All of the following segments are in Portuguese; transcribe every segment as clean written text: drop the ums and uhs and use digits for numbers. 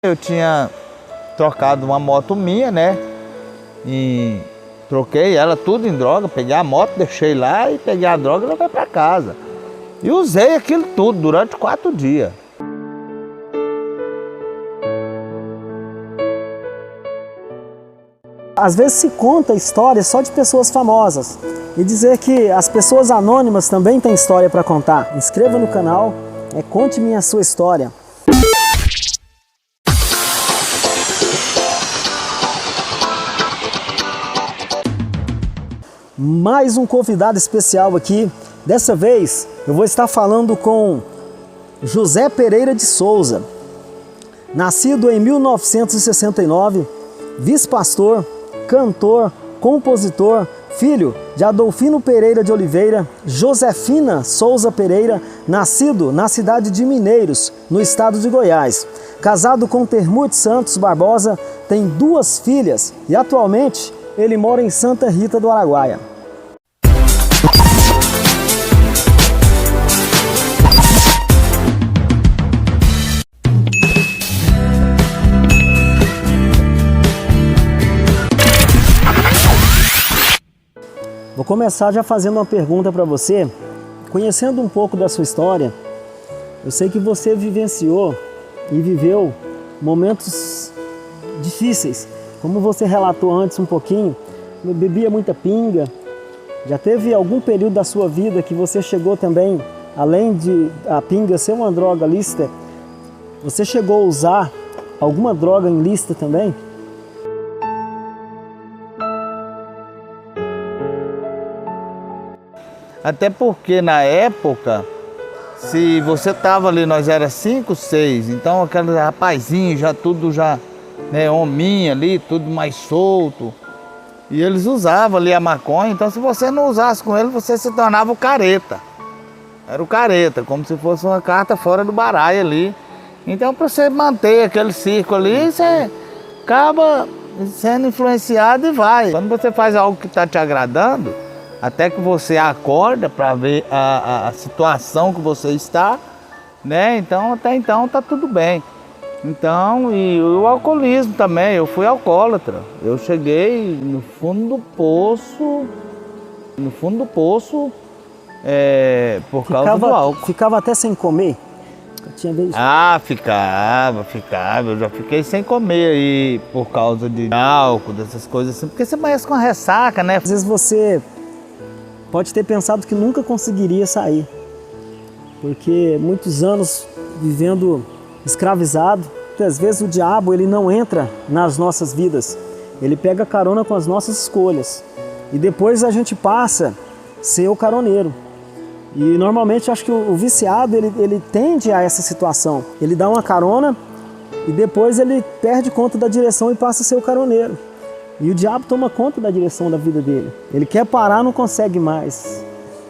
Eu tinha trocado uma moto minha, né? E troquei ela tudo em droga, peguei a moto, deixei lá e peguei a droga e levei para casa. E usei aquilo tudo durante 4 dias. Às vezes se conta histórias só de pessoas famosas e dizer que as pessoas anônimas também têm história para contar. Inscreva no canal, conte-me a sua história. Mais um convidado especial aqui. Dessa vez eu vou estar falando com José Pereira de Souza. Nascido em 1969, vice-pastor, cantor, compositor, filho de Adolfino Pereira de Oliveira, Josefina Souza Pereira, nascido na cidade de Mineiros, no estado de Goiás. Casado com Termude Santos Barbosa, tem 2 filhas e atualmente ele mora em Santa Rita do Araguaia. Vou começar já fazendo uma pergunta para você. Conhecendo um pouco da sua história, eu sei que você vivenciou e viveu momentos difíceis. Como você relatou antes um pouquinho, bebia muita pinga. Já teve algum período da sua vida que você chegou também, além de a pinga ser uma droga lícita, você chegou a usar alguma droga ilícita também? Até porque na época, se você tava ali, nós era 5, 6, então aqueles rapazinhos já tudo né, hominho ali, tudo mais solto. E eles usavam ali a maconha, então se você não usasse com ele, você se tornava o careta. Era o careta, como se fosse uma carta fora do baralho ali. Então para você manter aquele círculo ali, você acaba sendo influenciado e vai. Quando você faz algo que está te agradando, até que você acorda para ver a situação que você está, né? Então até então tá tudo bem. Então, e o alcoolismo também, eu fui alcoólatra. Eu cheguei no fundo do poço, por causa do álcool. Ficava até sem comer? Eu tinha visto. Ah, ficava. Eu já fiquei sem comer aí por causa de álcool, dessas coisas assim. Porque você amanhece com a ressaca, né? Às vezes você pode ter pensado que nunca conseguiria sair. Porque muitos anos vivendo escravizado, às vezes o diabo ele não entra nas nossas vidas, ele pega carona com as nossas escolhas e depois a gente passa a ser o caroneiro. E normalmente acho que o viciado ele tende a essa situação, ele dá uma carona e depois ele perde conta da direção e passa a ser o caroneiro. E o diabo toma conta da direção da vida dele, ele quer parar, não consegue mais.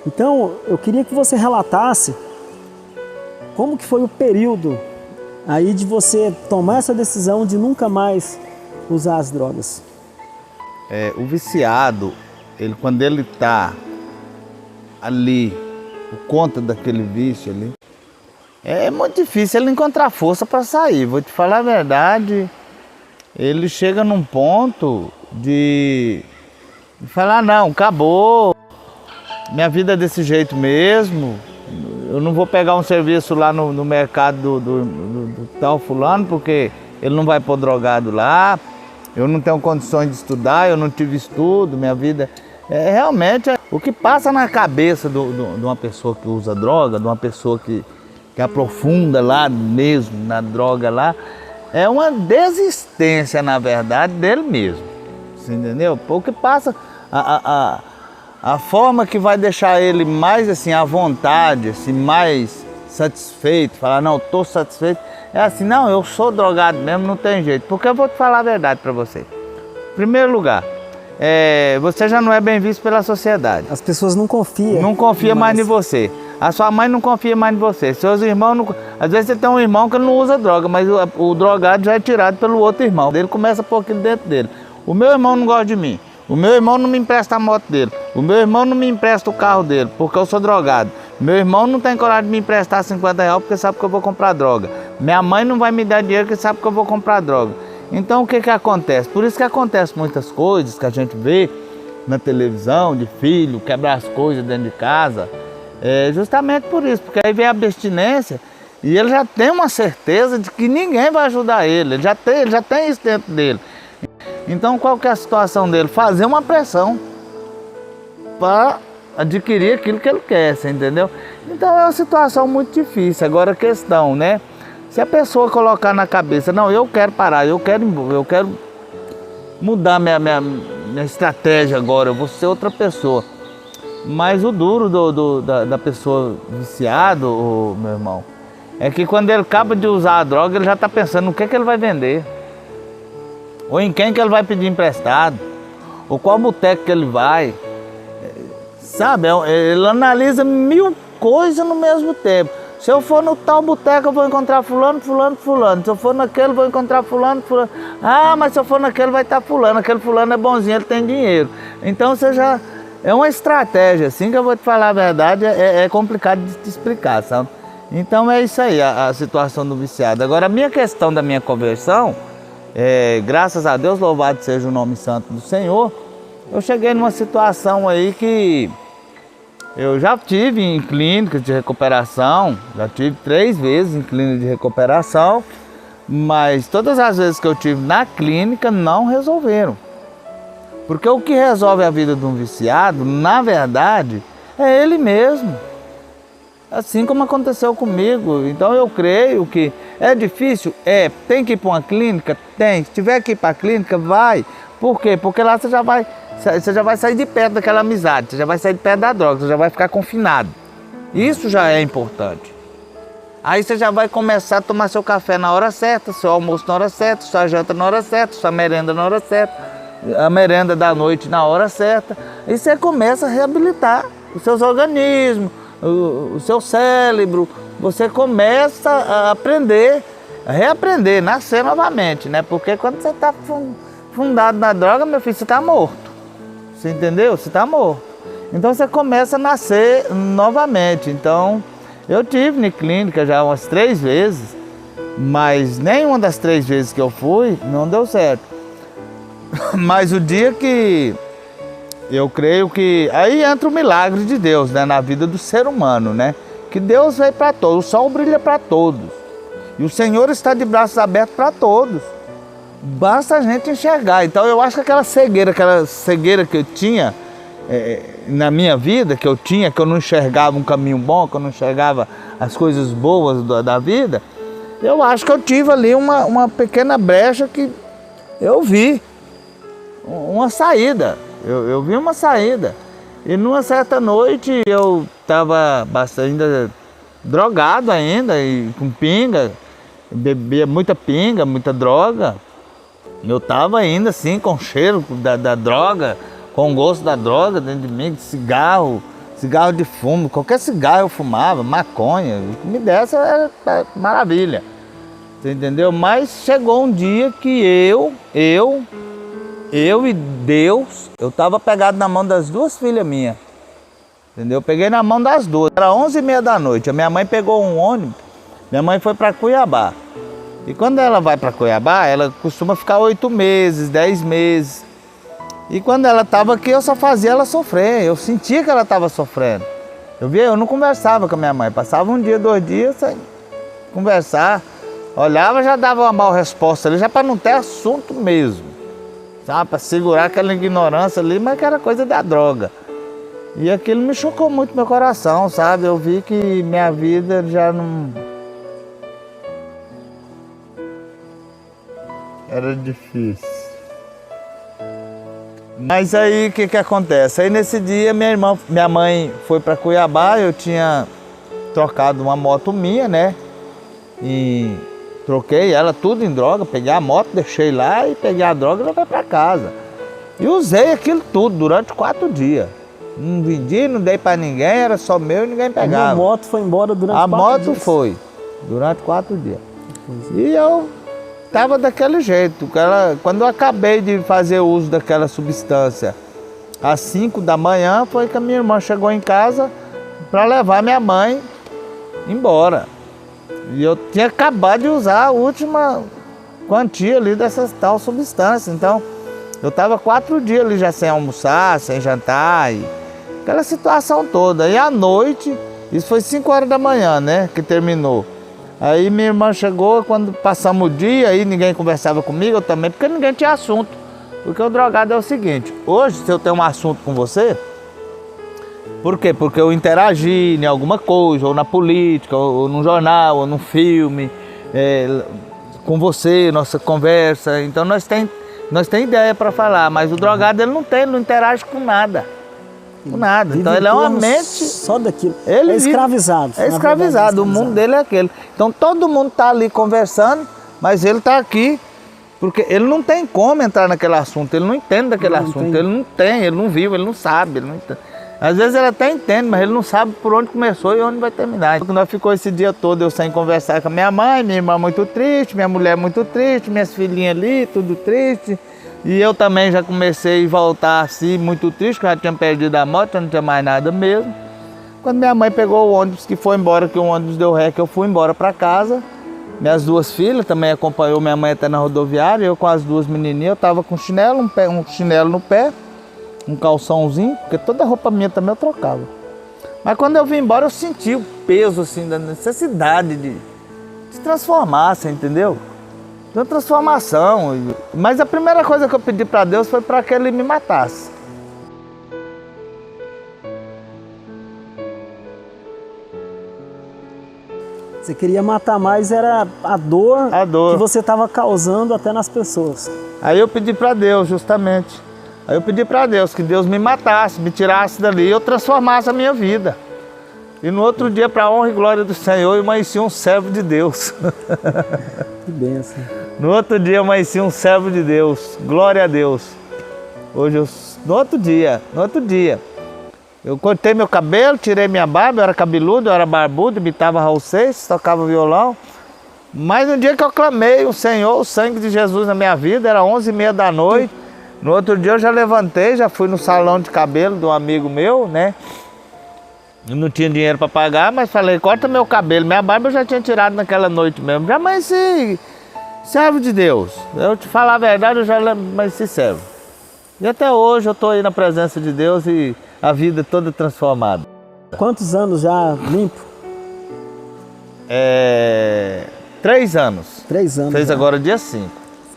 Então eu queria que você relatasse como que foi o período aí de você tomar essa decisão de nunca mais usar as drogas. O viciado, quando ele está ali, por conta daquele vício ali, é muito difícil ele encontrar força para sair. Vou te falar a verdade, ele chega num ponto de falar, não, acabou, minha vida é desse jeito mesmo. Eu não vou pegar um serviço lá no mercado do tal fulano, porque ele não vai pôr drogado lá. Eu não tenho condições de estudar, eu não tive estudo, minha vida... Realmente, o que passa na cabeça de uma pessoa que usa droga, de uma pessoa que aprofunda lá mesmo na droga lá, é uma desistência, na verdade, dele mesmo. Você entendeu? O que passa... A forma que vai deixar ele mais assim à vontade, assim, mais satisfeito, falar, não, estou satisfeito, é assim, não, eu sou drogado mesmo, não tem jeito. Porque eu vou te falar a verdade para você. Em primeiro lugar, você já não é bem visto pela sociedade. As pessoas não confiam. Não confia mais em você. A sua mãe não confia mais em você. Seus irmãos, não... Às vezes você tem um irmão que não usa droga, mas o drogado já é tirado pelo outro irmão. Ele começa a pôr aquilo dentro dele. O meu irmão não gosta de mim. O meu irmão não me empresta a moto dele. O meu irmão não me empresta o carro dele, porque eu sou drogado. Meu irmão não tem coragem de me emprestar R$50 porque sabe que eu vou comprar droga. Minha mãe não vai me dar dinheiro porque sabe que eu vou comprar droga. Então o que que acontece? Por isso que acontece muitas coisas que a gente vê na televisão, de filho, quebrar as coisas dentro de casa. É justamente por isso, porque aí vem a abstinência e ele já tem uma certeza de que ninguém vai ajudar ele. Ele já tem isso dentro dele. Então qual que é a situação dele? Fazer uma pressão para adquirir aquilo que ele quer, você entendeu? Então é uma situação muito difícil. Agora a questão, né? Se a pessoa colocar na cabeça, não, eu quero parar, eu quero mudar minha estratégia agora, eu vou ser outra pessoa. Mas o duro da pessoa viciada, meu irmão, é que quando ele acaba de usar a droga, ele já está pensando no que ele vai vender. Ou em quem que ele vai pedir emprestado. Ou qual boteco que ele vai. Sabe, ele analisa 1000 coisas no mesmo tempo. Se eu for no tal boteco, eu vou encontrar fulano. Se eu for naquele, vou encontrar fulano. Ah, mas se eu for naquele, vai estar fulano. Aquele fulano é bonzinho, ele tem dinheiro. Então você já... É uma estratégia, assim, que eu vou te falar a verdade, é complicado de te explicar, sabe? Então é isso aí, a situação do viciado. Agora, a minha questão da minha conversão, graças a Deus, louvado seja o nome santo do Senhor, eu cheguei numa situação aí que eu já tive em clínicas de recuperação, já tive 3 vezes em clínica de recuperação, mas todas as vezes que eu tive na clínica não resolveram. Porque o que resolve a vida de um viciado, na verdade, é ele mesmo. Assim como aconteceu comigo. Então eu creio que é difícil? Tem que ir para uma clínica? Tem. Se tiver que ir para a clínica, vai. Por quê? Porque lá você já vai sair de perto daquela amizade, você já vai sair de perto da droga, você já vai ficar confinado. Isso já é importante. Aí você já vai começar a tomar seu café na hora certa, seu almoço na hora certa, sua janta na hora certa, sua merenda na hora certa, a merenda da noite na hora certa. E você começa a reabilitar os seus organismos, o seu cérebro. Você começa a aprender, a reaprender, nascer novamente, né? Porque quando você está fundado na droga, meu filho, você está morto. Você entendeu? Você está morto. Então você começa a nascer novamente. Então eu tive na clínica já umas 3 vezes, mas nenhuma das 3 vezes que eu fui não deu certo. Mas o dia que eu creio que aí entra o milagre de Deus, né, na vida do ser humano, né? Que Deus veio para todos, o sol brilha para todos. E o Senhor está de braços abertos para todos. Basta a gente enxergar. Então eu acho que aquela cegueira que eu tinha na minha vida, que eu não enxergava um caminho bom, que eu não enxergava as coisas boas da vida, eu acho que eu tive ali uma pequena brecha que eu vi uma saída. Eu vi uma saída. E numa certa noite eu estava ainda drogado ainda, e com pinga, bebia muita pinga, muita droga. Eu estava ainda assim com o cheiro da droga, com o gosto da droga dentro de mim, de cigarro de fumo, qualquer cigarro eu fumava, maconha, o que me desse era maravilha. Você entendeu? Mas chegou um dia que eu e Deus, eu estava pegado na mão das 2 filhas minhas. Entendeu? Eu peguei na mão das 2, era 11h30 da noite. A minha mãe pegou um ônibus, minha mãe foi para Cuiabá. E quando ela vai para Cuiabá, ela costuma ficar 8 meses, 10 meses. E quando ela estava aqui, eu só fazia ela sofrer. Eu sentia que ela estava sofrendo. Eu não conversava com a minha mãe. Passava 1 dia, 2 dias sem conversar. Olhava, já dava uma mal resposta ali, já para não ter assunto mesmo. Sabe? Para segurar aquela ignorância ali, mas que era coisa da droga. E aquilo me chocou muito meu coração, sabe? Eu vi que minha vida já não... Era difícil. Mas aí o que acontece? Aí nesse dia minha mãe foi para Cuiabá, eu tinha trocado uma moto minha, né? E troquei ela tudo em droga, peguei a moto, deixei lá e peguei a droga e levei para casa. E usei aquilo tudo durante 4 dias. Não vendi, não dei para ninguém, era só meu e ninguém pegava. A moto foi embora durante 4 dias? A moto foi, durante 4 dias. E eu estava daquele jeito. Quando eu acabei de fazer uso daquela substância, às 5 da manhã, foi que a minha irmã chegou em casa para levar minha mãe embora. E eu tinha acabado de usar a última quantia ali dessa tal substância. Então, eu estava 4 dias ali já sem almoçar, sem jantar, e aquela situação toda. E à noite, isso foi 5 horas da manhã, né, que terminou. Aí minha irmã chegou, quando passamos o dia, aí ninguém conversava comigo, eu também, porque ninguém tinha assunto. Porque o drogado é o seguinte, hoje se eu tenho um assunto com você, por quê? Porque eu interagi em alguma coisa, ou na política, ou num jornal, ou num filme, com você, nossa conversa, então nós tem ideia para falar, mas o drogado ele não interage com nada. Com nada. Então ele é uma mente. Só daquilo. Ele é escravizado. É escravizado. O mundo dele é aquele. Então todo mundo está ali conversando, mas ele está aqui, porque ele não tem como entrar naquele assunto, ele não entende daquele assunto, ele não viu, ele não sabe. Ele não entende. Às vezes ele até entende, mas ele não sabe por onde começou e onde vai terminar. Porque nós ficou esse dia todo eu sem conversar com a minha mãe, minha irmã muito triste, minha mulher muito triste, minhas filhinhas ali, tudo triste. E eu também já comecei a voltar assim, muito triste, porque eu já tinha perdido a moto, já não tinha mais nada mesmo. Quando minha mãe pegou o ônibus que foi embora, que o ônibus deu ré, que eu fui embora para casa. Minhas 2 filhas também acompanhou minha mãe até na rodoviária, eu com as 2 menininhas, eu tava com chinelo, um chinelo no pé, um calçãozinho, porque toda a roupa minha também eu trocava. Mas quando eu vim embora, eu senti o peso assim, da necessidade de se transformar, você entendeu? De uma transformação. Mas a primeira coisa que eu pedi para Deus foi para que Ele me matasse. Você queria matar mais, era a dor que você estava causando até nas pessoas. Aí eu pedi para Deus, justamente. Aí eu pedi para Deus que Deus me matasse, me tirasse dali e eu transformasse a minha vida. E no outro dia, para a honra e glória do Senhor, eu amanheci um servo de Deus. Que bênção. No outro dia, eu amanheci um servo de Deus. Glória a Deus. No outro dia, eu cortei meu cabelo, tirei minha barba, eu era cabeludo, eu era barbudo, imitava Raul Seixas, tocava violão. Mas no dia que eu clamei o Senhor, o sangue de Jesus na minha vida, era 11h30 da noite. No outro dia eu já levantei, já fui no salão de cabelo de um amigo meu, né? Eu não tinha dinheiro para pagar, mas falei, corta meu cabelo. Minha barba eu já tinha tirado naquela noite mesmo. Já amanheci servo de Deus. Eu te falar a verdade, eu já amanheci servo. E até hoje eu estou aí na presença de Deus e a vida toda transformada. Quantos anos já limpo? 3 anos. 3 anos. Fez já. agora dia 5.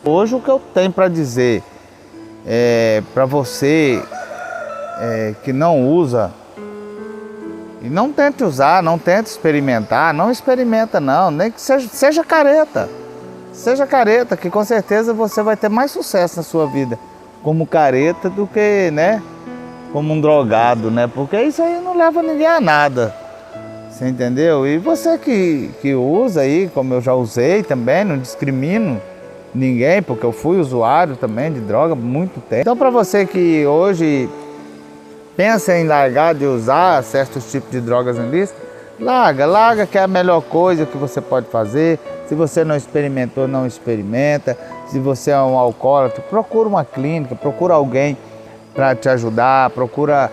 Hoje o que eu tenho para dizer para você que não usa, e não tente usar, não tente experimentar, não experimenta não, nem que seja careta. Seja careta, que com certeza você vai ter mais sucesso na sua vida como careta do que, né, como um drogado, né? Porque isso aí não leva ninguém a nada. Você entendeu? E você que usa aí, como eu já usei também, não discrimino ninguém, porque eu fui usuário também de droga há muito tempo. Então para você que hoje pensa em largar de usar certos tipos de drogas ilícitas, larga que é a melhor coisa que você pode fazer. Se você não experimentou, não experimenta. Se você é um alcoólatra, procura uma clínica, procura alguém para te ajudar, procura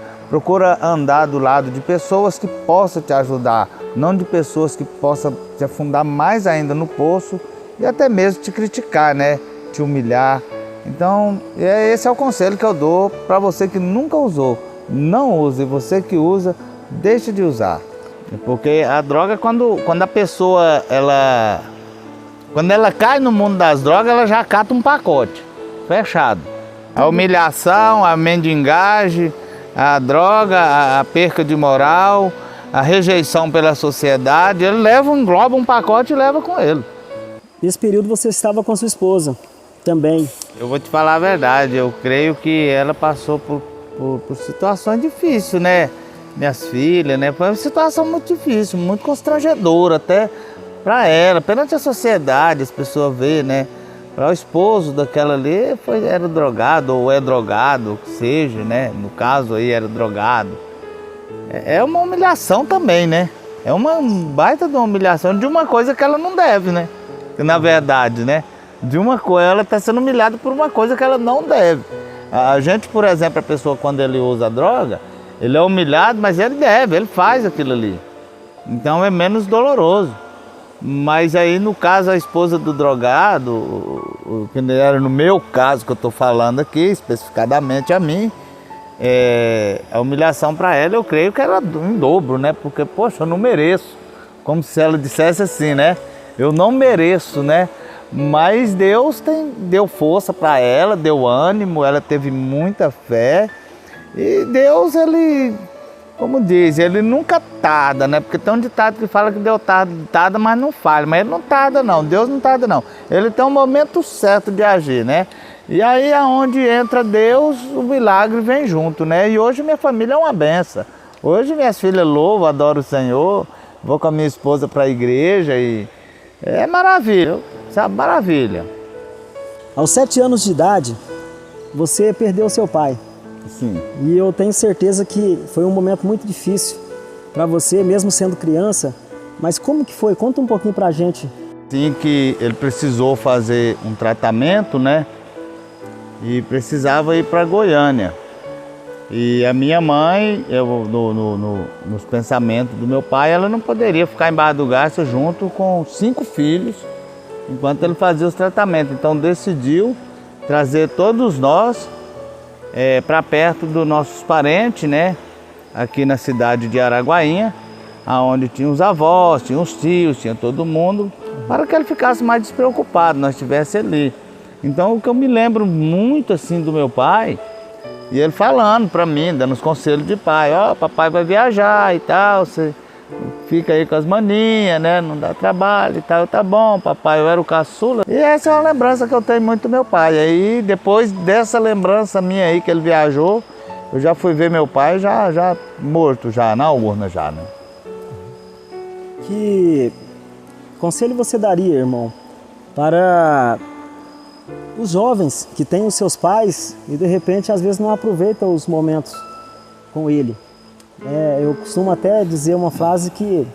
andar do lado de pessoas que possam te ajudar, não de pessoas que possam te afundar mais ainda no poço e até mesmo te criticar, né? Te humilhar. Então, esse é o conselho que eu dou para você que nunca usou. Não use, você que usa, deixe de usar. Porque a droga, quando a pessoa, quando ela cai no mundo das drogas, ela já cata um pacote, fechado. A humilhação, a mendigagem, a droga, a perca de moral, a rejeição pela sociedade, ele engloba um pacote e leva com ele. Nesse período você estava com sua esposa também. Eu vou te falar a verdade, eu creio que ela passou por situações difíceis, né? Minhas filhas, né? Foi uma situação muito difícil, muito constrangedora até para ela, perante a sociedade, as pessoas veem, né? Para o esposo daquela ali, era drogado ou é drogado, que seja, né? No caso aí era drogado. É uma humilhação também, né? É uma baita de uma humilhação de uma coisa que ela não deve, né? Na verdade, né? De uma coisa, ela está sendo humilhada por uma coisa que ela não deve. A gente, por exemplo, a pessoa quando ele usa droga, ele é humilhado, mas ele deve, ele faz aquilo ali. Então é menos doloroso. Mas aí, no caso, a esposa do drogado, que era no meu caso que eu estou falando aqui, especificadamente a mim, a humilhação para ela, eu creio que era em dobro, né? Porque, poxa, eu não mereço. Como se ela dissesse assim, né? Eu não mereço, né? Mas Deus deu força para ela, deu ânimo, ela teve muita fé. E Deus, ele, como diz, ele nunca tarda, né? Porque tem um ditado que fala que Deus tarda, mas não falha. Mas ele não tarda não, Deus não tarda não. Ele tem um momento certo de agir, né? E aí aonde entra Deus, o milagre vem junto, né? E hoje minha família é uma benção. Hoje minhas filhas louvam, adoram o Senhor, vou com a minha esposa para a igreja e é maravilha, sabe? Maravilha. Aos 7 anos de idade, você perdeu seu pai. Sim. E eu tenho certeza que foi um momento muito difícil para você, mesmo sendo criança. Mas como que foi? Conta um pouquinho pra gente. Sim, que ele precisou fazer um tratamento, né? E precisava ir para Goiânia. E a minha mãe, nos pensamentos do meu pai, ela não poderia ficar embaixo do Garça junto com 5 filhos, enquanto ele fazia os tratamentos. Então decidiu trazer todos nós para perto dos nossos parentes, né? Aqui na cidade de Araguainha, onde tinha os avós, tinha os tios, tinha todo mundo, para que ele ficasse mais despreocupado, nós estivesse ali. Então o que eu me lembro muito assim do meu pai, e ele falando para mim, dando os conselhos de pai, ó, papai vai viajar e tal, você fica aí com as maninhas, né, não dá trabalho e tal, tá bom, papai, eu era o caçula. E essa é uma lembrança que eu tenho muito do meu pai. Aí depois dessa lembrança minha aí que ele viajou, eu já fui ver meu pai já morto, já na urna já, né. Que conselho você daria, irmão, para os jovens que têm os seus pais e de repente às vezes não aproveitam os momentos com ele? Eu costumo até dizer uma frase que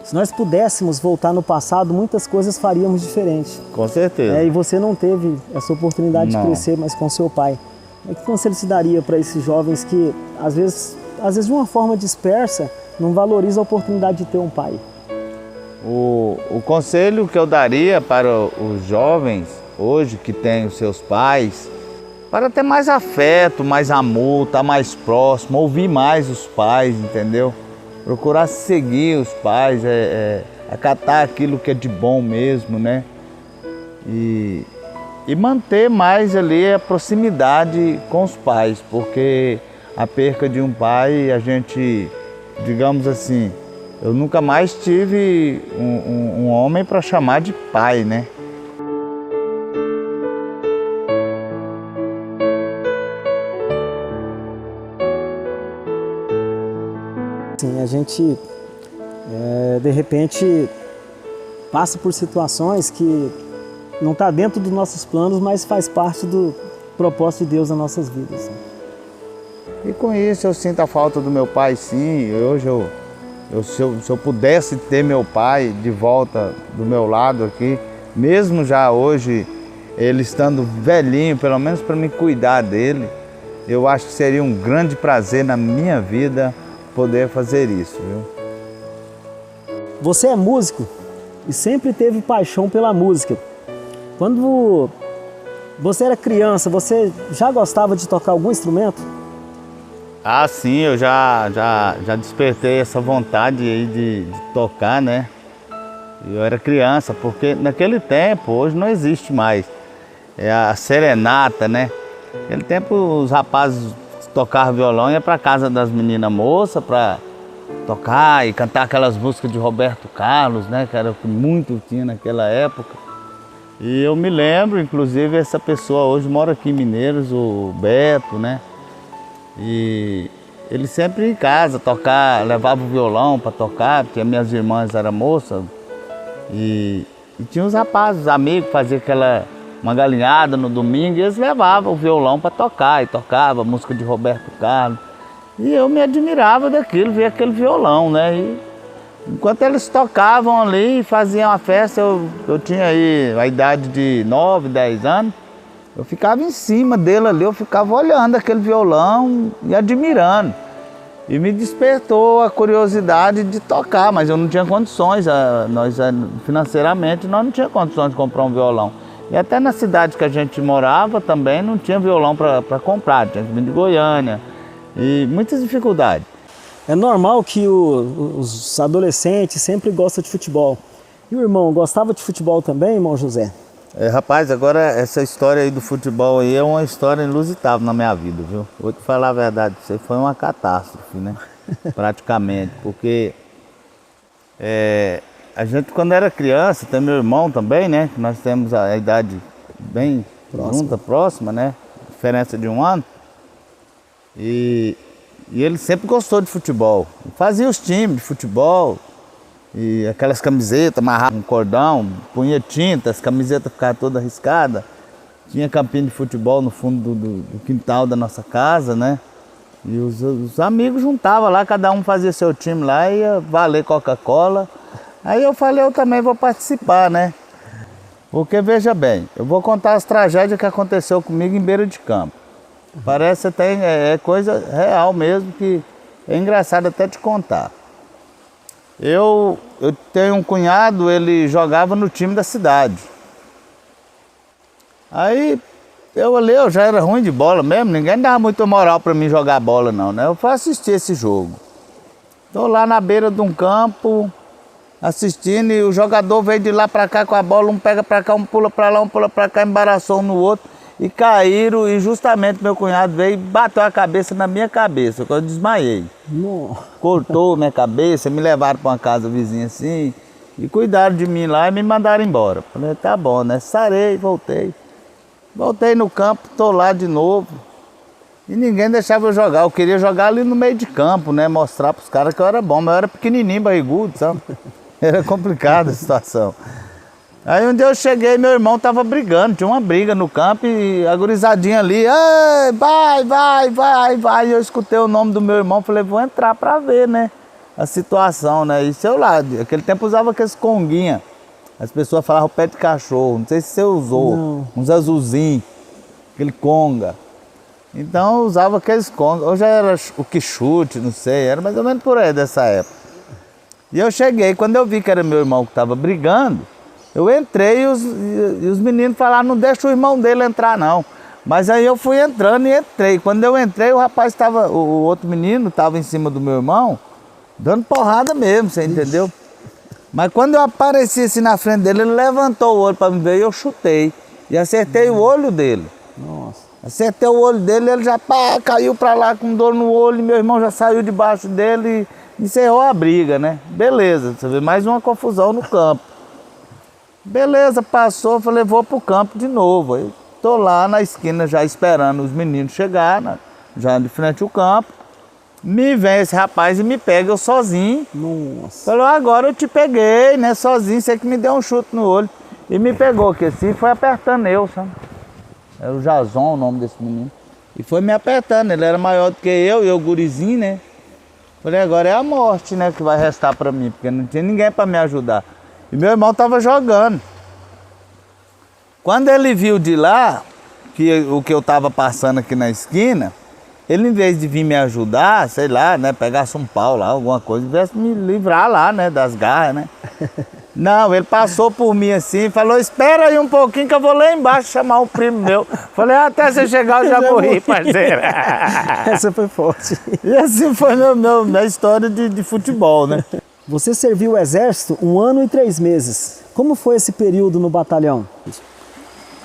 se nós pudéssemos voltar no passado, muitas coisas faríamos diferente. Com certeza. E você não teve essa oportunidade Não. de crescer mais com seu pai. Que conselho se daria para esses jovens que às vezes de uma forma dispersa não valorizam a oportunidade de ter um pai? O conselho que eu daria para os jovens hoje que têm os seus pais, para ter mais afeto, mais amor, estar mais próximo, ouvir mais os pais, entendeu? Procurar seguir os pais, acatar aquilo que é de bom mesmo, né? E manter mais ali a proximidade com os pais, porque a perca de um pai, a gente, digamos assim, eu nunca mais tive um homem para chamar de pai, né? Sim, a gente de repente passa por situações que não está dentro dos nossos planos, mas faz parte do propósito de Deus nas nossas vidas. E com isso eu sinto a falta do meu pai, sim. Hoje se eu pudesse ter meu pai de volta do meu lado aqui, mesmo já hoje ele estando velhinho, pelo menos para me cuidar dele, eu acho que seria um grande prazer na minha vida poder fazer isso, viu? Você é músico e sempre teve paixão pela música. Quando você era criança, você já gostava de tocar algum instrumento? Ah, sim, eu já despertei essa vontade aí de tocar, né? Eu era criança, porque naquele tempo, hoje não existe mais, a serenata, né? Naquele tempo os rapazes tocavam violão e iam para casa das meninas moças para tocar e cantar aquelas músicas de Roberto Carlos, né? Que era o que muito tinha naquela época. E eu me lembro, inclusive, essa pessoa hoje mora aqui em Mineiros, o Beto, né? E ele sempre em casa tocar, levava o violão para tocar, porque minhas irmãs eram moças. E tinha uns rapazes, amigos, que faziam uma galinhada no domingo e eles levavam o violão para tocar. E tocava música de Roberto Carlos. E eu me admirava daquilo, ver aquele violão, né? E enquanto eles tocavam ali e faziam a festa, eu tinha aí a idade de 9, 10 anos. Eu ficava em cima dele ali, eu ficava olhando aquele violão e admirando. E me despertou a curiosidade de tocar, mas eu não tinha condições, financeiramente nós não tínhamos condições de comprar um violão. E até na cidade que a gente morava também não tinha violão para comprar, tinha que vir de Goiânia, e muitas dificuldades. É normal que os adolescentes sempre gostam de futebol. E o irmão gostava de futebol também, irmão José? Rapaz, agora essa história aí do futebol aí é uma história inusitável na minha vida, viu? Vou te falar a verdade, isso foi uma catástrofe, né? Praticamente, porque a gente quando era criança, tem meu irmão também, né? Que nós temos a idade bem próxima, né? Diferença de 1 ano. E ele sempre gostou de futebol. Fazia os times de futebol. E aquelas camisetas amarradas com cordão, punha tinta, as camisetas ficavam todas arriscadas. Tinha campinho de futebol no fundo do quintal da nossa casa, né? E os amigos juntavam lá, cada um fazia seu time lá, ia valer Coca-Cola. Aí eu falei, eu também vou participar, né? Porque veja bem, eu vou contar as tragédias que aconteceu comigo em beira de campo. Parece até coisa real mesmo, que é engraçado até te contar. Eu tenho um cunhado, ele jogava no time da cidade. Aí eu já era ruim de bola mesmo, ninguém dava muita moral para mim jogar bola não, né? Eu fui assistir esse jogo. Tô lá na beira de um campo, assistindo, e o jogador veio de lá para cá com a bola, um pega para cá, um pula para lá, um pula para cá, embaraçou um no outro. E caíram, e justamente meu cunhado veio e bateu a cabeça na minha cabeça, que eu desmaiei. Nossa. Cortou minha cabeça, me levaram para uma casa vizinha assim, e cuidaram de mim lá e me mandaram embora. Falei, tá bom, né? Sarei, voltei. Voltei no campo, tô lá de novo. E ninguém deixava eu jogar, eu queria jogar ali no meio de campo, né? Mostrar pros caras que eu era bom, mas eu era pequenininho, barrigudo, sabe? Era complicada a situação. Aí um dia eu cheguei, meu irmão tava brigando, tinha uma briga no campo e a gurizadinha ali, vai. E eu escutei o nome do meu irmão, falei, vou entrar pra ver, né, a situação, né. E seu lado, naquele tempo usava aqueles conguinha, as pessoas falavam pé de cachorro, não sei se você usou, uns azulzinhos, aquele conga. Então eu usava aqueles conga, hoje era o que chute, não sei, era mais ou menos por aí dessa época. E eu cheguei, quando eu vi que era meu irmão que tava brigando, eu entrei e os meninos falaram, não deixa o irmão dele entrar não. Mas aí eu fui entrando e entrei. Quando eu entrei, o rapaz estava, o outro menino estava em cima do meu irmão, dando porrada mesmo, você entendeu? Mas quando eu apareci assim na frente dele, ele levantou o olho para me ver e eu chutei. E acertei o olho dele. Nossa. Acertei o olho dele, ele já caiu para lá com dor no olho, e meu irmão já saiu debaixo dele e encerrou a briga, né? Beleza, você vê, mais uma confusão no campo. Beleza, passou, falei, vou pro campo de novo. Aí tô lá na esquina já esperando os meninos chegar, né, já de frente ao campo. Me vem esse rapaz e me pega eu sozinho. Nossa. Falou, agora eu te peguei, né, sozinho, você que me deu um chute no olho. E me pegou aqui assim, foi apertando eu, sabe? Era o Jason, o nome desse menino. E foi me apertando, ele era maior do que eu gurizinho, né. Falei, agora é a morte, né, que vai restar pra mim, porque não tinha ninguém pra me ajudar. E meu irmão estava jogando. Quando ele viu de lá, o que eu estava passando aqui na esquina, ele em vez de vir me ajudar, sei lá, né, pegasse um pau lá, alguma coisa, viesse me livrar lá, né, das garras, né. Não, ele passou por mim assim, falou, espera aí um pouquinho que eu vou lá embaixo chamar um primo meu. Falei, até você chegar eu já morri, parceiro. Essa foi forte. E assim foi minha história de futebol, né. Você serviu o exército 1 ano e 3 meses. Como foi esse período no batalhão?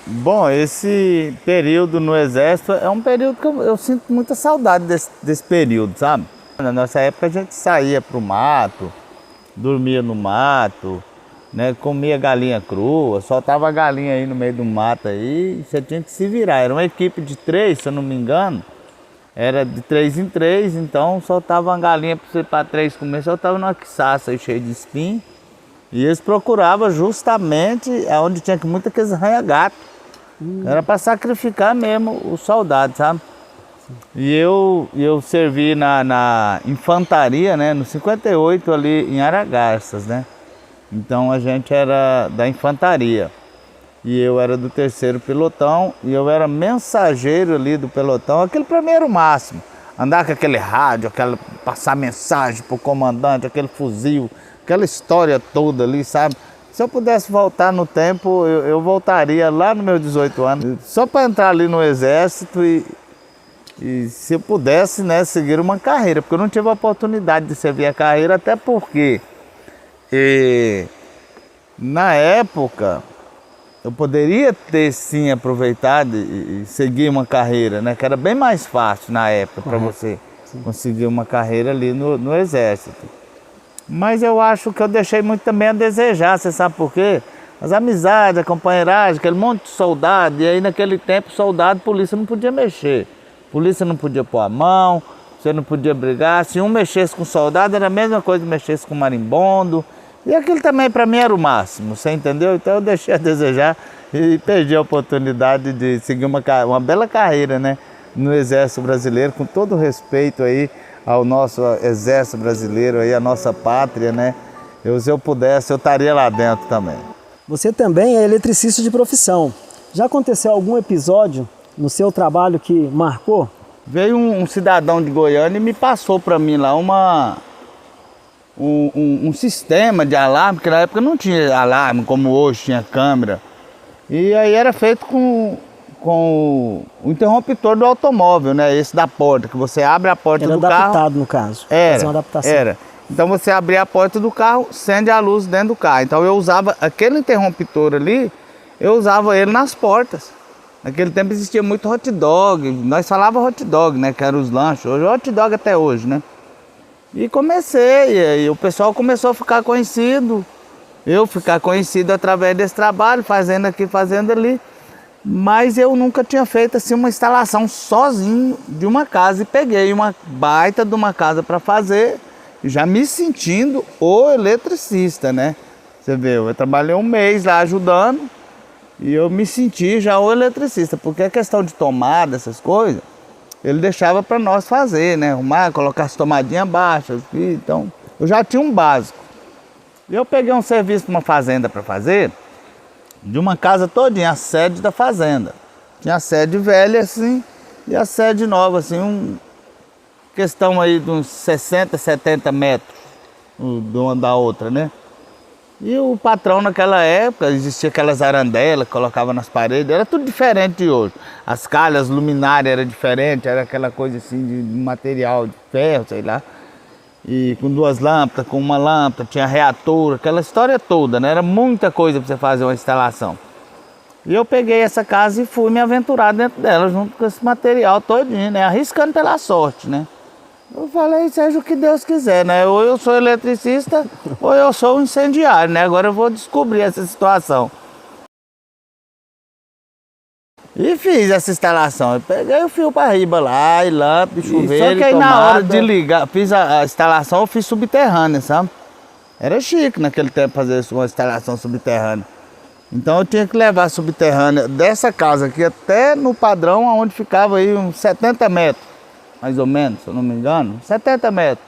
Bom, esse período no exército é um período que eu sinto muita saudade desse período, sabe? Na nossa época a gente saía pro mato, dormia no mato, né? Comia galinha crua, soltava a galinha aí no meio do mato aí, você tinha que se virar. Era uma equipe de 3, se eu não me engano. Era de 3 em 3, então soltava uma galinha para 3 comer, soltava numa quiçaça aí cheia de espinho. E eles procuravam justamente onde tinha muito aqueles arranha-gato. Era para sacrificar mesmo o soldado, sabe? E eu servi na infantaria, né? No 58 ali em Aragarças, né? Então a gente era da infantaria. E eu era do 3º pelotão e eu era mensageiro ali do pelotão. Aquele para mim era o máximo. andar com aquele rádio, passar mensagem pro comandante, aquele fuzil, aquela história toda ali, sabe? Se eu pudesse voltar no tempo, eu voltaria lá nos meus 18 anos, só para entrar ali no exército e se eu pudesse, né, seguir uma carreira, porque eu não tive a oportunidade de servir a carreira, até porque na época eu poderia ter sim aproveitado e seguir uma carreira, né, que era bem mais fácil na época para você conseguir uma carreira ali no exército. Mas eu acho que eu deixei muito também a desejar, você sabe por quê? As amizades, a companheiragem, aquele monte de soldado, e aí naquele tempo soldado, polícia não podia mexer. Polícia não podia pôr a mão, você não podia brigar. Se um mexesse com soldado, era a mesma coisa que mexesse com marimbondo. E aquilo também para mim era o máximo, você entendeu? Então eu deixei a desejar e perdi a oportunidade de seguir uma bela carreira, né, no Exército Brasileiro, com todo o respeito aí ao nosso Exército Brasileiro, aí, a nossa pátria, né? Se eu pudesse, eu estaria lá dentro também. Você também é eletricista de profissão. Já aconteceu algum episódio no seu trabalho que marcou? Veio um cidadão de Goiânia e me passou para mim lá um sistema de alarme, porque na época não tinha alarme como hoje, tinha câmera. E aí era feito com o interruptor do automóvel, né? Esse da porta, que você abre a porta do carro. Era adaptado no caso. Era, uma adaptação. era. Então você abria a porta do carro, acende a luz dentro do carro. Então eu usava aquele interruptor ali, eu usava ele nas portas. Naquele tempo existia muito hot dog, nós falávamos hot dog, né? Que eram os lanches, hoje é hot dog até hoje, né? E comecei, e o pessoal começou a ficar conhecido, eu ficar conhecido através desse trabalho, fazendo aqui, fazendo ali. Mas eu nunca tinha feito assim uma instalação sozinho de uma casa e peguei uma baita de uma casa para fazer, já me sentindo o eletricista, né? Você vê, eu trabalhei um mês lá ajudando e eu me senti já o eletricista, porque a questão de tomada, essas coisas, ele deixava para nós fazer, né? Arrumar, colocar as tomadinhas baixas, então eu já tinha um básico. E eu peguei um serviço para uma fazenda para fazer, de uma casa todinha, a sede da fazenda. Tinha a sede velha assim e a sede nova, assim, questão aí de uns 60, 70 metros de uma da outra, né? E o patrão naquela época, existia aquelas arandelas que colocava nas paredes, era tudo diferente de hoje. As calhas, as luminárias eram diferentes, era aquela coisa assim de material, de ferro, sei lá. E com duas lâmpadas, com uma lâmpada, tinha reator, aquela história toda, né? Era muita coisa para você fazer uma instalação. E eu peguei essa casa e fui me aventurar dentro dela, junto com esse material todinho, né? Arriscando pela sorte, né? Eu falei, seja o que Deus quiser, né? Ou eu sou eletricista, ou eu sou um incendiário, né? Agora eu vou descobrir essa situação. E fiz essa instalação. Eu peguei o fio para riba lá, e lâmpada, chuveiro, só que aí na hora de ligar, fiz a instalação, eu fiz subterrânea, sabe? Era chique naquele tempo fazer uma instalação subterrânea. Então eu tinha que levar a subterrânea dessa casa aqui até no padrão, onde ficava aí uns 70 metros, mais ou menos, se eu não me engano, 70 metros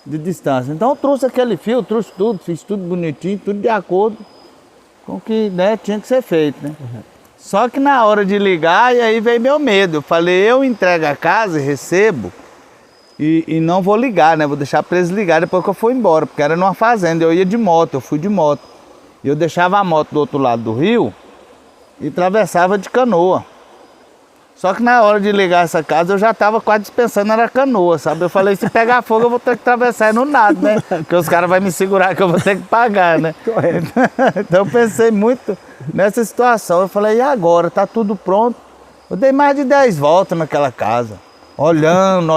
de distância. Então eu trouxe aquele fio, trouxe tudo, fiz tudo bonitinho, tudo de acordo com o que, né, tinha que ser feito, né? Só que na hora de ligar, e aí veio meu medo. Eu falei, eu entrego a casa e recebo e não vou ligar, né? Vou deixar para eles ligar depois que eu for embora, porque era numa fazenda, eu ia de moto, eu fui de moto. E eu deixava a moto do outro lado do rio e atravessava de canoa. Só que na hora de ligar essa casa, eu já estava quase dispensando na canoa, sabe? Eu falei, se pegar fogo, eu vou ter que atravessar no nada, né? Porque os caras vão me segurar que eu vou ter que pagar, né? Então eu pensei muito nessa situação. Eu falei, e agora? Tá tudo pronto. Eu dei mais de 10 voltas naquela casa. Olhando,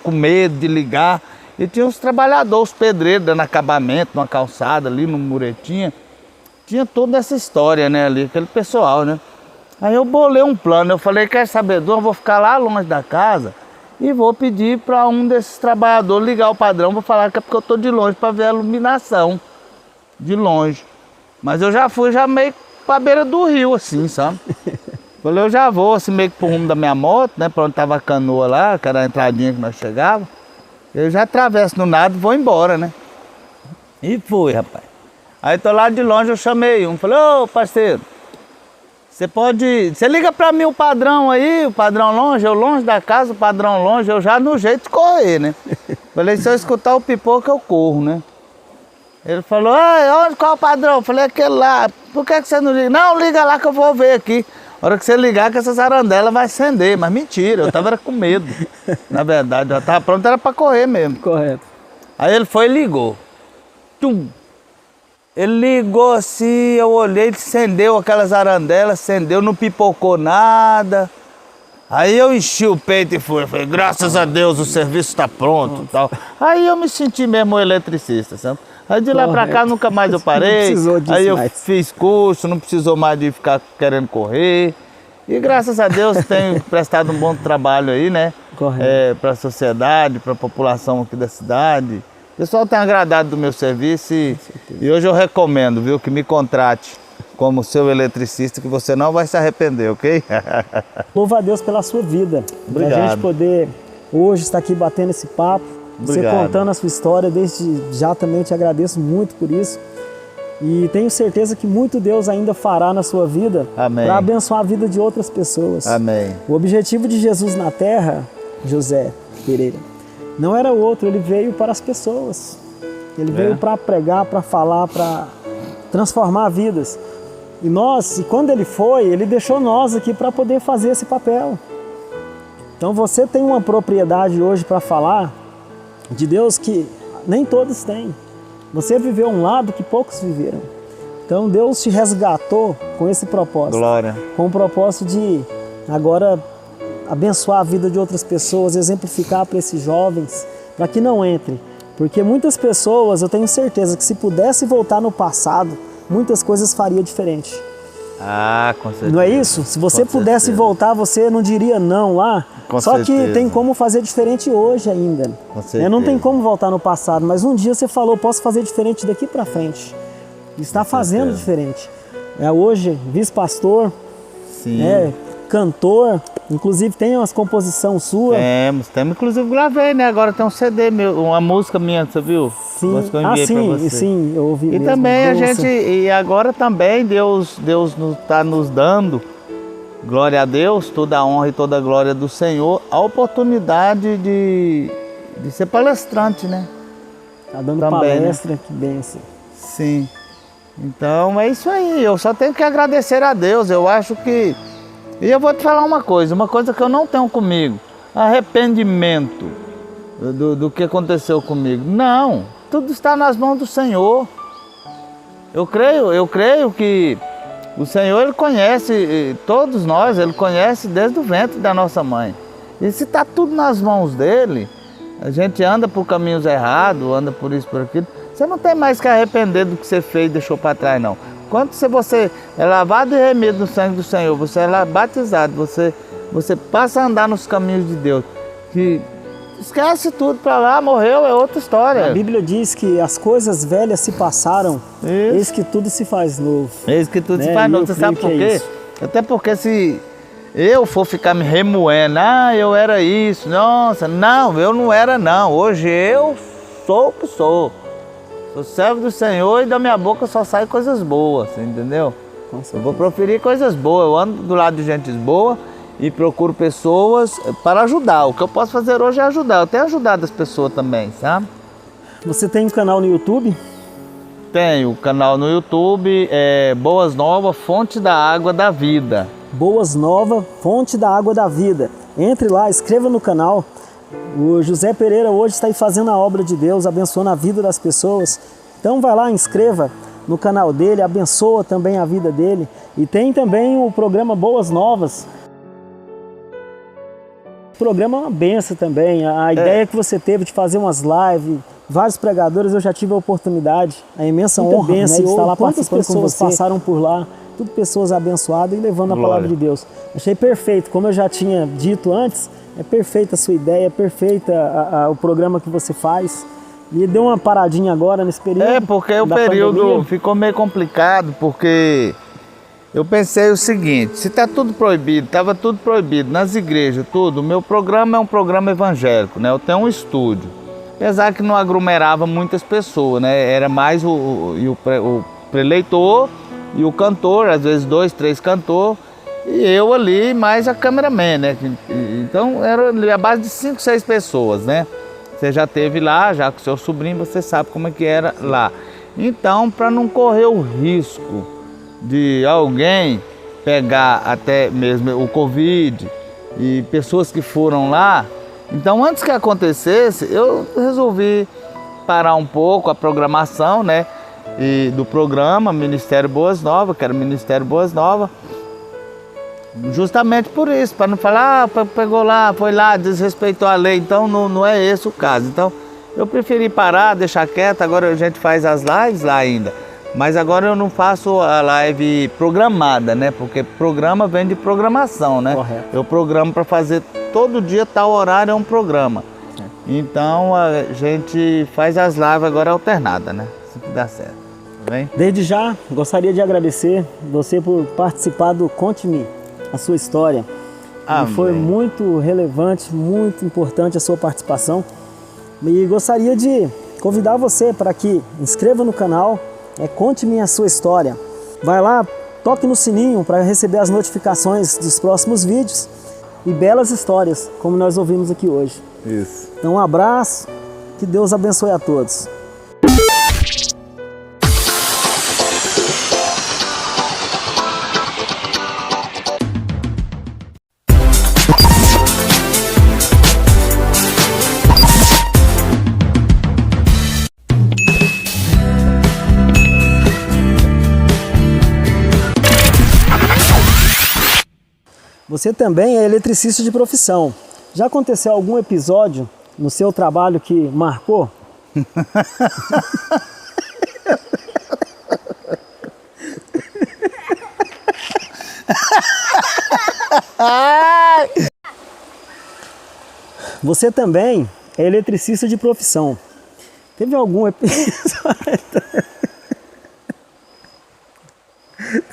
com medo de ligar. E tinha os trabalhadores, os pedreiros, dando acabamento numa calçada ali, no muretinha. Tinha toda essa história, né, ali, aquele pessoal, né? Aí eu bolei um plano, eu falei, quer saber, eu vou ficar lá longe da casa e vou pedir para um desses trabalhadores ligar o padrão, vou falar que é porque eu estou de longe para ver a iluminação, de longe. Mas eu já fui meio para a beira do rio, assim, sabe? Falei, eu já vou assim meio que pro rumo da minha moto, né, para onde tava a canoa lá, que era a entradinha que nós chegava. Eu já atravesso no nada e vou embora, né? E fui, rapaz. Aí tô lá de longe, eu chamei um, falei, ô parceiro, Você liga pra mim o padrão aí, o padrão longe, eu longe da casa, o padrão longe, eu já no jeito de correr, né? Falei, se eu escutar o pipoco, eu corro, né? Ele falou, qual é o padrão? Eu falei, aquele lá. Por que você não liga? Não, liga lá que eu vou ver aqui. A hora que você ligar, que essa zarandela vai acender. Mas mentira, eu tava com medo. Na verdade, eu tava pronto, era pra correr mesmo. Correto. Aí ele foi e ligou. Tum! Ele ligou assim, eu olhei, ele acendeu aquelas arandelas, acendeu, não pipocou nada. Aí eu enchi o peito e fui, falei, graças a Deus o serviço está pronto e tal. Aí eu me senti mesmo um eletricista, sabe? Aí de lá pra cá nunca mais eu parei. Aí eu fiz curso, não precisou mais de ficar querendo correr. E graças a Deus tenho prestado um bom trabalho aí, né? Correto. Para a sociedade, para a população aqui da cidade. O pessoal tem agradado do meu serviço e hoje eu recomendo, viu, que me contrate como seu eletricista, que você não vai se arrepender, ok? Louva a Deus pela sua vida. Obrigado. Pra gente poder hoje estar aqui batendo esse papo, você contando a sua história, desde já também te agradeço muito por isso. E tenho certeza que muito Deus ainda fará na sua vida para abençoar a vida de outras pessoas. Amém. O objetivo de Jesus na terra, José Pereira, não era outro, ele veio para as pessoas. Ele veio para pregar, para falar, para transformar vidas. E quando ele foi, ele deixou nós aqui para poder fazer esse papel. Então você tem uma propriedade hoje para falar de Deus que nem todos têm. Você viveu um lado que poucos viveram. Então Deus te resgatou com esse propósito. Glória. Com o propósito de agora abençoar a vida de outras pessoas, exemplificar para esses jovens, para que não entrem. Porque muitas pessoas, eu tenho certeza que se pudesse voltar no passado, muitas coisas faria diferente. Ah, com certeza. Não é isso? Se você pudesse voltar, você não diria não lá. Com Só certeza. que tem como fazer diferente hoje ainda. Com certeza. Não tem como voltar no passado, mas um dia você falou, posso fazer diferente daqui para frente. E está fazendo diferente. Hoje, vice-pastor, cantor, inclusive tem umas composições suas. Temos, inclusive gravei, né? Agora tem um CD meu, uma música minha, você viu? Sim, sim, eu ouvi E mesmo. também e agora também Deus está nos dando, glória a Deus, toda a honra e toda a glória do Senhor, a oportunidade de ser palestrante, né? Tá dando também, palestra, né? Que bênção. Sim. Então é isso aí, eu só tenho que agradecer a Deus, eu acho que... E eu vou te falar uma coisa que eu não tenho comigo, arrependimento do que aconteceu comigo. Não, tudo está nas mãos do Senhor. Eu creio que o Senhor, Ele conhece todos nós, Ele conhece desde o ventre da nossa mãe. E se está tudo nas mãos dEle, a gente anda por caminhos errados, anda por isso, por aquilo, você não tem mais que arrepender do que você fez e deixou para trás, não. Quando você é lavado e remido no sangue do Senhor, você é batizado, você passa a andar nos caminhos de Deus, que esquece tudo para lá, morreu, é outra história. A Bíblia diz que as coisas velhas se passaram, eis que tudo se faz novo. Eis que tudo se faz novo, você sabe por quê? Até porque se eu for ficar me remoendo, eu era isso, nossa, não, eu não era não, hoje eu sou o que sou. Sou servo do Senhor e da minha boca só sai coisas boas, entendeu? Eu vou proferir coisas boas, eu ando do lado de gente boa e procuro pessoas para ajudar. O que eu posso fazer hoje é ajudar, eu tenho ajudado as pessoas também, sabe? Você tem um canal no YouTube? Tenho o canal no YouTube, Boas Novas, Fonte da Água da Vida. Boas Novas, Fonte da Água da Vida. Entre lá, inscreva no canal. O José Pereira hoje está aí fazendo a obra de Deus, abençoando a vida das pessoas. Então vai lá, inscreva no canal dele, abençoa também a vida dele. E tem também o programa Boas Novas. O programa é uma benção também. A ideia que você teve de fazer umas lives, vários pregadores, eu já tive a oportunidade, a imensa honra de estar lá participando com você. Passaram por lá, tudo pessoas abençoadas e levando a palavra de Deus. Achei perfeito, como eu já tinha dito antes, é perfeita a sua ideia, é perfeita o programa que você faz. E deu uma paradinha agora nesse período. Porque o período ficou meio complicado, porque eu pensei o seguinte, se está tudo proibido, estava tudo proibido nas igrejas, tudo, o meu programa é um programa evangélico, né? Eu tenho um estúdio, apesar que não aglomerava muitas pessoas, né? Era mais o preleitor e o cantor, às vezes 2, 3 cantores, e eu ali, mais a cameraman, né? Então era a base de 5, 6 pessoas, né? Você já esteve lá, já com seu sobrinho, você sabe como é que era lá. Então, para não correr o risco de alguém pegar até mesmo o Covid e pessoas que foram lá, então antes que acontecesse, eu resolvi parar um pouco a programação, né? E do programa Ministério Boas Novas, que era o Ministério Boas Novas, justamente por isso, para não falar, pegou lá, foi lá, desrespeitou a lei, então não é esse o caso. Então eu preferi parar, deixar quieto, agora a gente faz as lives lá ainda, mas agora eu não faço a live programada, né? Porque programa vem de programação, né? Correto. Eu programo para fazer todo dia, tal horário é um programa. Então a gente faz as lives agora alternadas, né? Se dá certo, tá bem? Desde já, gostaria de agradecer você por participar do Conte-me a sua história. E foi muito relevante, muito importante a sua participação. E gostaria de convidar você para que inscreva no canal, Conte-me a sua história. Vai lá, toque no sininho para receber as notificações dos próximos vídeos e belas histórias, como nós ouvimos aqui hoje. Isso. Então um abraço, que Deus abençoe a todos. Você também é eletricista de profissão. Já aconteceu algum episódio no seu trabalho que marcou? Você também é eletricista de profissão. Teve algum episódio?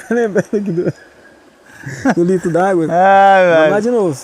Tá lembrando aqui do litro d'água? Vamos lá de novo.